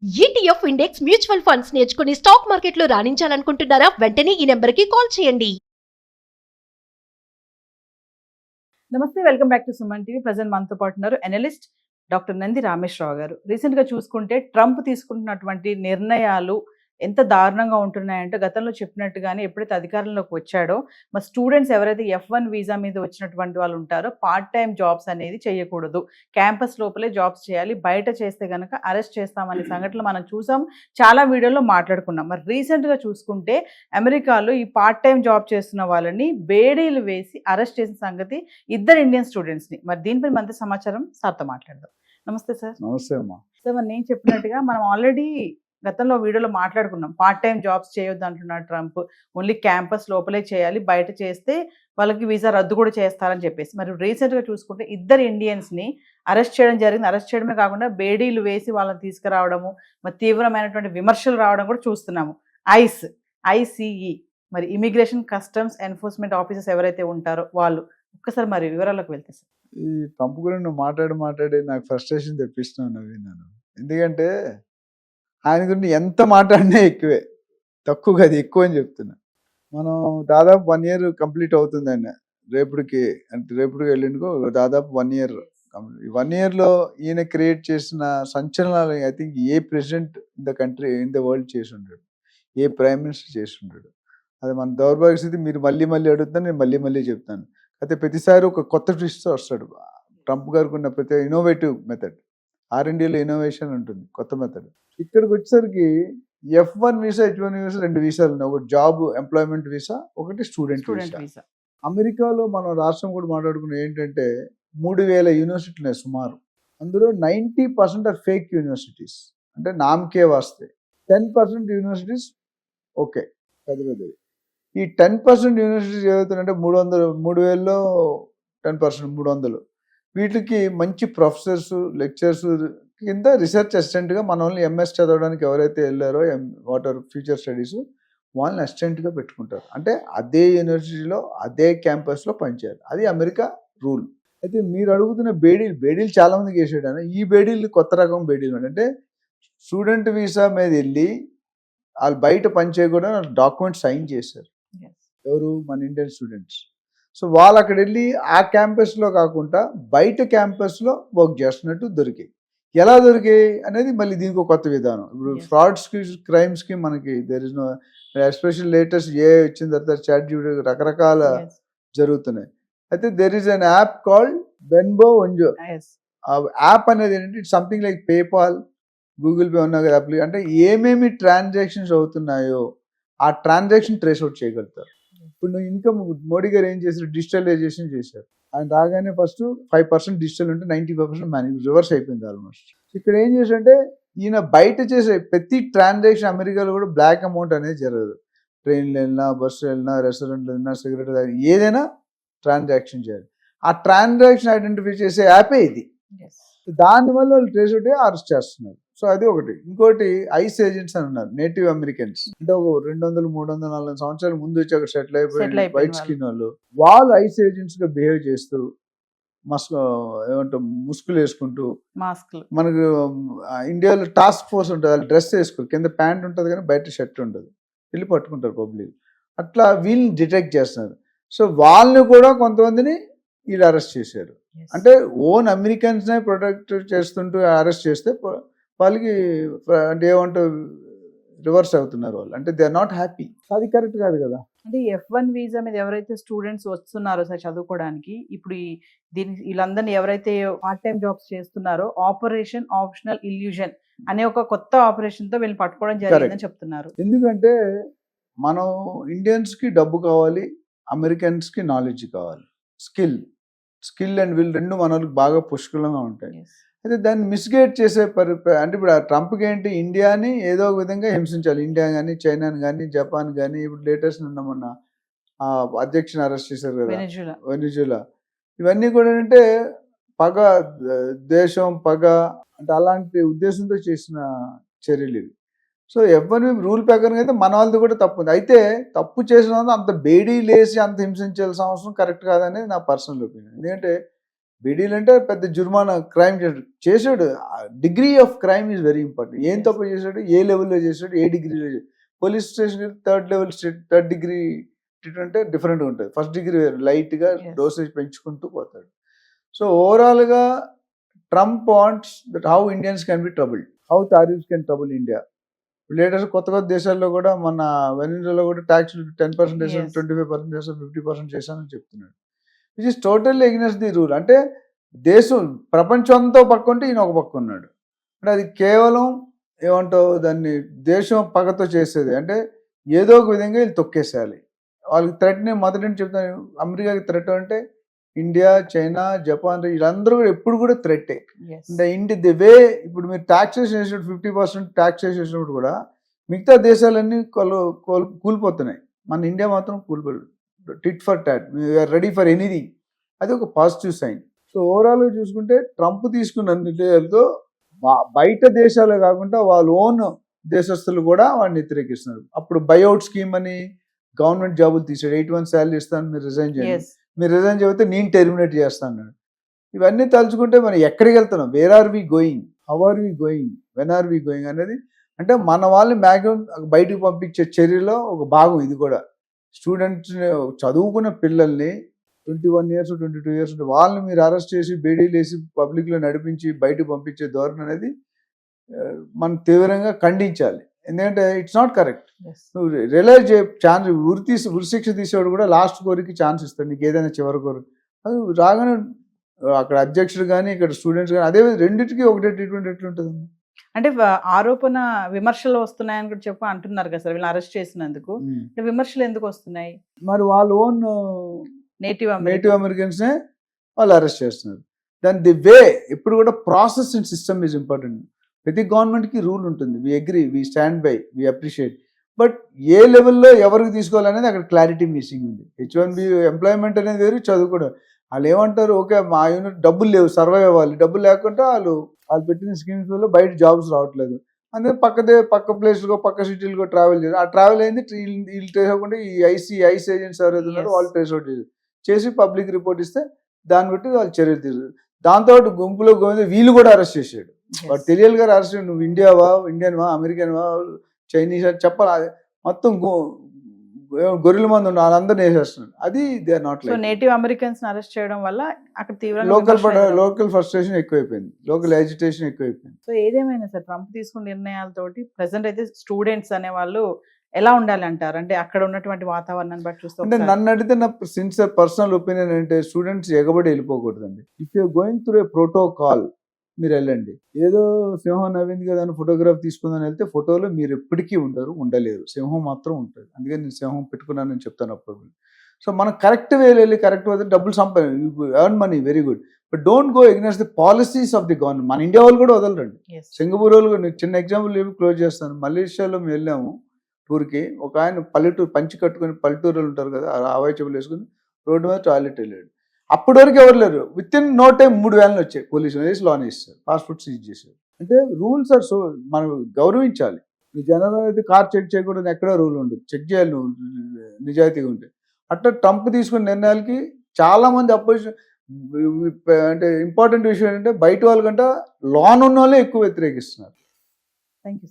ETF index mutual funds నేర్చుకుని stock మార్కెట్లో రాణించాలనుకుంటున్నారా? వెంటనే ఈ నెంబర్కి కాల్ చేయండి. నమస్తే, welcome back to Suman TV. Present మనతో పాటు ఉన్నారు అనలిస్ట్ డాక్టర్ నంది రామేశ్వరరావు గారు. రీసెంట్గా చూసుకుంటే ట్రంప్ తీసుకుంటున్నటువంటి నిర్ణయాలు ఎంత దారుణంగా ఉంటున్నాయంటే, గతంలో చెప్పినట్టుగానే ఎప్పుడైతే అధికారంలోకి వచ్చాడో మరి స్టూడెంట్స్ ఎవరైతే F1 వీసా మీద వచ్చినటువంటి వాళ్ళు ఉంటారో పార్ట్ టైం జాబ్స్ అనేది చేయకూడదు, క్యాంపస్ లోపలే జాబ్స్ చేయాలి, బయట చేస్తే కనుక అరెస్ట్ చేస్తామనే సంఘటనలు మనం చూసాం, చాలా వీడియోలో మాట్లాడుకున్నాం. మరి రీసెంట్గా చూసుకుంటే అమెరికాలో ఈ పార్ట్ టైం జాబ్ చేస్తున్న వాళ్ళని బేడీలు వేసి అరెస్ట్ చేసిన సంగతి ఇద్దరు ఇండియన్ స్టూడెంట్స్ని. మరి దీనిపై మరింత సమాచారం సార్తో మాట్లాడదాం. నమస్తే సార్. నమస్తే అమ్మా. సార్, మరి నేను చెప్పినట్టుగా మనం ఆల్రెడీ గతంలో వీడియోలో మాట్లాడుకున్నాం, పార్ట్ టైం జాబ్స్ చేయొద్దు అంటున్నాడు ట్రంప్, ఓన్లీ క్యాంపస్ లోపలే చేయాలి, బయట చేస్తే వాళ్ళకి వీసా రద్దు కూడా చేస్తారని చెప్పేసి. మరి రీసెంట్గా చూసుకుంటే ఇద్దరు ఇండియన్స్ని అరెస్ట్ చేయడం జరిగింది. అరెస్ట్ చేయడమే కాకుండా బేడీలు వేసి వాళ్ళని తీసుకురావడము, మరి తీవ్రమైనటువంటి విమర్శలు రావడం కూడా చూస్తున్నాము. ఐసీఈ మరి ఇమిగ్రేషన్ కస్టమ్స్ ఎన్ఫోర్స్మెంట్ ఆఫీసర్స్ ఎవరైతే ఉంటారో వాళ్ళు, ఒక్కసారి మరి వివరాలకు వెళ్తే సార్. ఈ ట్రంప్ గురించి నువ్వు మాట్లాడి నాకు ఫ్రస్ట్రేషన్ తెప్పిస్తున్నావు నవీన్. నేను ఎందుకంటే ఆయన గురించి ఎంత మాట్లాడినా ఎక్కువే, తక్కువ కాదు ఎక్కువ అని చెప్తున్నా. మనం దాదాపు 1 year కంప్లీట్ అవుతుంది ఆయన రేపటికి, అంటే రేపటికి వెళ్ళిండుకో దాదాపు 1 year. 1 yearలో ఈయన క్రియేట్ చేసిన సంచలనాలు I think a president in the country in the world చేసి ఉంటాడు, ఏ ప్రైమ్ మినిస్టర్ చేసి ఉంటాడు. అది మన దౌర్భాగ్య స్థితి. మీరు మళ్ళీ అడుగుతాను, నేను మళ్ళీ చెప్తాను. అయితే ప్రతిసారి ఒక కొత్త ట్విస్ట్ వస్తాడు. ట్రంప్ గారికి ఉన్న ప్రతి ఇన్నోవేటివ్ మెథడ్, R&Dలో ఇన్నోవేషన్ ఉంటుంది, కొత్త మెథడ్. ఇక్కడికి వచ్చేసరికి F1 వీసా, H1 వీసా, 2 వీసాలు ఉన్నాయి. ఒకటి జాబ్ ఎంప్లాయ్మెంట్ వీసా, ఒకటి స్టూడెంట్ వీసా. అమెరికాలో మనం రాష్ట్రం కూడా మాట్లాడుకున్నాం ఏంటంటే 3000 యూనివర్సిటీలు ఉన్నాయి సుమారు. అందులో 90% ఆర్ ఫేక్ యూనివర్సిటీస్, అంటే నామకే వాస్తే. 10% యూనివర్సిటీస్ ఓకే పెద్దవి. ఈ 10% యూనివర్సిటీస్ ఏదవుతుందంటే 3000లో 10% 300. వీటికి మంచి ప్రొఫెసర్స్, లెక్చరర్స్ కింద రీసెర్చ్ అసిస్టెంట్గా మన ఓన్లీ MS చదవడానికి ఎవరైతే వెళ్ళారో వాటర్ ఫ్యూచర్ స్టడీస్ వాళ్ళని అసిస్టెంట్గా పెట్టుకుంటారు. అంటే అదే యూనివర్సిటీలో అదే క్యాంపస్లో పనిచేయాలి. అది అమెరికా రూల్. అయితే మీరు అడుగుతున్న బేడీలు చాలామందికి వేసాడు. ఈ బేడీలు కొత్త రకం బేడీలు అంటే స్టూడెంట్ వీసా మీద వెళ్ళి వాళ్ళు బయట పనిచేయకుండా డాక్యుమెంట్ సైన్ చేశారు. ఎవరు? మన ఇండియన్ స్టూడెంట్స్. సో వాళ్ళు అక్కడ వెళ్ళి ఆ క్యాంపస్లో కాకుండా బయట క్యాంపస్లో వర్క్ చేస్తున్నట్టు దొరికాయి. ఎలా దొరికాయి అనేది మళ్ళీ దీనికి ఒక కొత్త విధానం. ఇప్పుడు ఫ్రాడ్స్కి, క్రైమ్స్కి మనకి there is no, especial latest వచ్చిన తర్వాత ChatGPT రకరకాల జరుగుతున్నాయి. అయితే there is an app called బెన్బో ఒంజో. ఆ యాప్ అనేది ఏంటంటే it's something like PayPal, Google Pay ఉన్న యాప్. అంటే ఏమేమి ట్రాన్సాక్షన్స్ అవుతున్నాయో ఆ ట్రాన్సాక్షన్ ట్రేస్ అవుట్ చేయగలుగుతారు. ఇప్పుడు నువ్వు ఇన్కమ్ మోడీ గారు ఏం చేశారు? డిజిటలైజేషన్ చేశారు. ఆయన రాగానే ఫస్ట్ 5% డిజిటల్ ఉంటే 95% రివర్స్ అయిపోయింది ఆల్మోస్ట్. ఇక్కడ ఏం చేశారంటే ఈయన బయట చేసే ప్రతి ట్రాన్సాక్షన్ అమెరికాలో కూడా బ్లాక్ అమౌంట్ అనేది జరగదు. ట్రైన్లో వెళ్ళినా, బస్సులో వెళ్ళినా, రెస్టారెంట్లో వెళ్ళినా, సిగరెట్ ఏదైనా ట్రాన్సాక్షన్ చేయాలి. ఆ ట్రాన్సాక్షన్ ఐడెంటిఫై చేసే యాపే ఇది. దానివల్ల వాళ్ళు ట్రేస్ అవుట్ అరెస్ట్ చేస్తున్నారు. సో అది ఒకటి. ఇంకోటి ఐస్ ఏజెంట్స్ అని ఉన్నారు, నేటివ్ అమెరికన్స్. అంటే ఒక 200, 300, 400 సంవత్సరాల ముందు వచ్చి అక్కడ సెటిల్ అయిపోయి వైట్ స్కిన్ వాళ్ళు ఐస్ ఏజెంట్స్ గా బిహేవ్ చేస్తూ ముసుగులు వేసుకుంటూ, మనకు ఇండియాలో టాస్క్ ఫోర్స్ ఉంటుంది, వాళ్ళు డ్రెస్ వేసుకోరు, కింద ప్యాంట్ ఉంటుంది కానీ బయట షర్ట్ ఉంటుంది, వెళ్ళి పట్టుకుంటారు పబ్లిక్. అట్లా వీళ్ళని డిటెక్ట్ చేస్తున్నారు. సో వాళ్ళని కూడా కొంతమందిని వీళ్ళు అరెస్ట్ చేశారు. అంటే ఓన్ అమెరికన్స్ నే ప్రొటెక్ట్ చేస్తుంటూ అరెస్ట్ చేస్తే వాళ్ళకి అంటే ఏమంటూ రివర్స్ అవుతున్నారు వాళ్ళు. అంటే దే ఆర్ నాట్ హ్యాపీ. అది కరెక్ట్ కాదు కదా. అంటే F1 వీసా మీద ఎవరైతే స్టూడెంట్స్ వస్తున్నారో సార్ చదువుకోవడానికి, ఇప్పుడు వీళ్ళందరినీ ఎవరైతే పార్ట్ టైం జాబ్స్ చేస్తున్నారో ఆపరేషన్ ఆప్షనల్ ఇల్యూజన్ అనే ఒక కొత్త ఆపరేషన్ తో వీళ్ళు పట్టుకోవడం జరిగిందని చెప్తున్నారు. ఎందుకంటే మనం ఇండియన్స్ కి డబ్బు కావాలి, అమెరికన్స్ కి నాలెడ్జ్ కావాలి. స్కిల్ అండ్ విల్ రెండు మనకు బాగా పుష్కలంగా ఉంటాయి. అయితే దాన్ని మిస్గైడ్ చేసే అంటే ఇప్పుడు ట్రంప్కి ఏంటి, ఇండియాని ఏదో ఒక విధంగా హింసించాలి. ఇండియా కానీ, చైనాని కానీ, జపాన్ కానీ, ఇప్పుడు లేటెస్ట్ మొన్న అధ్యక్షుని అరెస్ట్ చేశారు కదా, వెనిజులా. ఇవన్నీ కూడా ఏంటంటే పగ, దేశం పగ, అంటే అలాంటి ఉద్దేశంతో చేసిన చర్యలు ఇవి. సో F1 రూల్ ప్రకారం అయితే మన వాళ్ళది కూడా తప్పు ఉంది. అయితే తప్పు చేసిన అంత బేడీ లేసి అంత హింసించాల్సిన అవసరం కరెక్ట్ కాదనేది నా పర్సనల్ ఒపీనియన్. ఎందుకంటే బీడీలు అంటే పెద్ద జుర్మానా క్రైమ్ చేశాడు. Degree of crime is very important. ఏం తప్పు చేశాడు, ఏ లెవెల్లో చేశాడు, ఏ డిగ్రీలో చేశాడు. పోలీస్ స్టేషన్ థర్డ్ డిగ్రీ అంటే డిఫరెంట్గా ఉంటుంది. ఫస్ట్ డిగ్రీ లైట్గా డోసేజ్ పెంచుకుంటూ పోతాడు. సో ఓవరాల్గా Trump wants that how Indians can be troubled, how tariffs can trouble India. Latest కొత్త దేశాల్లో కూడా మన వెనిజులాలో కూడా ట్యాక్స్ 10% చేశాను, 25% చేశాను, 50% చేశానని చెప్తున్నాడు. Which is totally against the rule. అంటే దేశం ప్రపంచం అంతా పక్క ఉంటే ఈయన ఒక పక్క ఉన్నాడు. అంటే అది కేవలం ఏమంటావు దాన్ని దేశం పగతో చేసేది. అంటే ఏదో ఒక విధంగా వీళ్ళు తొక్కేసేయాలి. వాళ్ళకి థ్రెట్ని మొదటి నుంచి చెప్తాను. అమెరికాకి థ్రెట్ అంటే ఇండియా, చైనా, జపాన్ వీళ్ళందరూ కూడా ఎప్పుడు కూడా థ్రెట్టే. అంటే ది వే ఇప్పుడు మీరు ట్యాక్సేషన్ చేసినప్పుడు 50% ట్యాక్సేషన్ చేసినప్పుడు కూడా మిగతా దేశాలన్నీ కూలిపోతున్నాయి. మన ఇండియా మాత్రం కూలిపోలేదు. Tit for tat, we're ready for anything. అది ఒక పాజిటివ్ సైన్. సో ఓవరాల్గా చూసుకుంటే ట్రంప్ తీసుకున్న నిర్ణయాలతో బయట దేశాలే కాకుండా వాళ్ళ ఓన్ దేశస్తులు కూడా వాడిని వ్యతిరేకిస్తున్నారు. అప్పుడు బైఅవుట్ స్కీమ్ అని గవర్నమెంట్ జాబులు తీసాడు. 8 months శాలరీ ఇస్తాను, మీరు రిజైన్ చేయండి. మీరు రిజైన్ చేస్తే నేను టెర్మినేట్ చేస్తాను. ఇవన్నీ తలుచుకుంటే మనం ఎక్కడికి వెళ్తున్నాం, where are we going, how are we going, when are we going అనేది. అంటే మన వాళ్ళని మ్యాక్సిమం బయటకు పంపించే చర్యలో ఒక భాగం ఇది కూడా. స్టూడెంట్స్ చదువుకున్న పిల్లల్ని 21 years 22 years వాళ్ళని మీరు అరెస్ట్ చేసి బేడీలు వేసి పబ్లిక్లో నడిపించి బయటకు పంపించే ధోరణి అనేది మనం తీవ్రంగా ఖండించాలి. ఎందుకంటే ఇట్స్ నాట్ కరెక్ట్. నువ్వు రియలైజ్ ఛాన్స్ ఉరిశిక్ష తీసేవాడు కూడా లాస్ట్ కోరికి ఛాన్స్ ఇస్తాడు, నీకు ఏదైనా చివరి కోరిక. అది రాగానే అక్కడ అధ్యక్షుడు కానీ ఇక్కడ స్టూడెంట్స్ కానీ అదే రెండింటికి ఒకటే ట్రీట్మెంట్ ఎట్లుంటుంది? అంటే ఆరోపణ విమర్శలు వస్తున్నాయని కూడా చెప్పి అంటున్నారు కదా సార్, వీళ్ళని అరెస్ట్ చేసినందుకు. విమర్శలు ఎందుకు వస్తున్నాయి? మరి వాళ్ళ ఓన్ నేటివ్ అమెరికన్స్నే వాళ్ళు అరెస్ట్ చేస్తున్నారు. దాని ది వే ఎప్పుడు కూడా process and system is important. ప్రతి గవర్నమెంట్కి రూల్ ఉంటుంది. We agree, we stand by, we appreciate. But ఏ లెవెల్లో ఎవరికి తీసుకోవాలనేది అక్కడ క్లారిటీ మిస్సింగ్ ఉంది. H1B ఎంప్లాయ్మెంట్ అనేది వేరు, చదువుకోవడం. వాళ్ళు ఏమంటారు, ఓకే మా యూనిట్ డబ్బులు లేవు, సర్వైవ్ అవ్వాలి, డబ్బులు లేకుండా వాళ్ళు పెట్టిన స్కీమ్స్ వల్ల బయట జాబ్స్ రావట్లేదు. అందుకే పక్క ప్లేస్లో పక్క సిటీలకు ట్రావెల్ చేయాలి. ఆ ట్రావెల్ అయింది వీళ్ళు ట్రేస్ అవ్వకుండా ఈ ఐస్ ఏజెంట్స్ ఎవరైతే ఉన్నారో వాళ్ళు ట్రేస్ అవుట్ చేసి పబ్లిక్ రిపోర్ట్ ఇస్తే దాన్ని బట్టి వాళ్ళు చర్యలు తీసుకు. దాంతో గుంపులో గోవింద వీళ్ళు కూడా అరెస్ట్ చేశాడు. వాడు తెలియదు గారు అరెస్ట్. నువ్వు ఇండియావా, ఇండియన్వా, అమెరికన్వా, చైనీస్ చెప్పాలి. మొత్తం గొర్రెల మంది ఉన్న వాళ్ళందరినీ వేసేస్తున్నాడు. అది they are not like. Native Americans arrest చేయడం వల్ల అక్కడ తీవ్ర లోకల్ ఫ్రస్ట్రేషన్ ఎక్కువైపోయింది, లోకల్ ఎజిటేషన్ ఎక్కువైపోయింది. సో ఏదేమైనా సార్ ట్రంప్ తీసుకున్న నిర్ణయాలతోటి ప్రెసెంట్ అయితే స్టూడెంట్స్ అనే వాళ్ళు ఎలా ఉండాలి అంటారు? అంటే అక్కడ ఉన్నటువంటి వాతావరణాన్ని బట్టి చూస్తే అంటే నన్ను అడిగితే నా సిన్సియర్ పర్సనల్ ఒపీనియన్ అంటే స్టూడెంట్స్ ఎగబడి వెళ్ళిపోకూడదండి. If you going through a protocol మీరు వెళ్ళండి. ఏదో సింహం నవ్వింది కదా అని ఫోటోగ్రాఫ్ తీసుకుందని వెళ్తే ఫోటోలో మీరు ఎప్పటికీ ఉండలేరు. సింహం మాత్రం ఉంటుంది. అందుకే నేను సింహం పెట్టుకున్నానని చెప్తాను అప్పుడు. సో మనం కరెక్ట్ వేలు వెళ్ళి కరెక్ట్ వస్తే డబ్బులు earn money, very good. But don't go against the policies of the government. మన ఇండియా వాళ్ళు కూడా వదలరండి. సింగపూర్ వాళ్ళు కూడా చిన్న ఎగ్జాంపుల్ ఏమి క్లోజ్ చేస్తాను. మలేషియాలో మేము వెళ్ళాము టూర్కి. ఒక ఆయన పల్లెటూరు పంచి కట్టుకుని పల్లెటూరులు ఉంటారు కదా, అవాయి చెప్పులు వేసుకుని రోడ్డు మీద టాయిలెట్ వెళ్ళాడు. అప్పటి వరకు ఎవరు లేరు. Within no time 3 vans వచ్చాయి. పోలీసులు వేసి లోన్ ఇస్తారు, పాస్పోర్ట్ సీజ్ చేశారు. అంటే రూల్స్ ఆర్ సో మనం గౌరవించాలి. జనరల్ అయితే కార్ చెక్ చేయకూడదు, ఎక్కడో రూల్ ఉండదు. చెక్ చేయాలి నువ్వు నిజాయితీగా ఉంటే. అట్లా ట్రంప్ తీసుకున్న నిర్ణయాలకి చాలా మంది అపోజిషన్. అంటే ఇంపార్టెంట్ విషయం ఏంటంటే బయట వాళ్ళకంటే లోన్ ఉన్న వాళ్ళే ఎక్కువ వ్యతిరేకిస్తున్నారు. Thank you.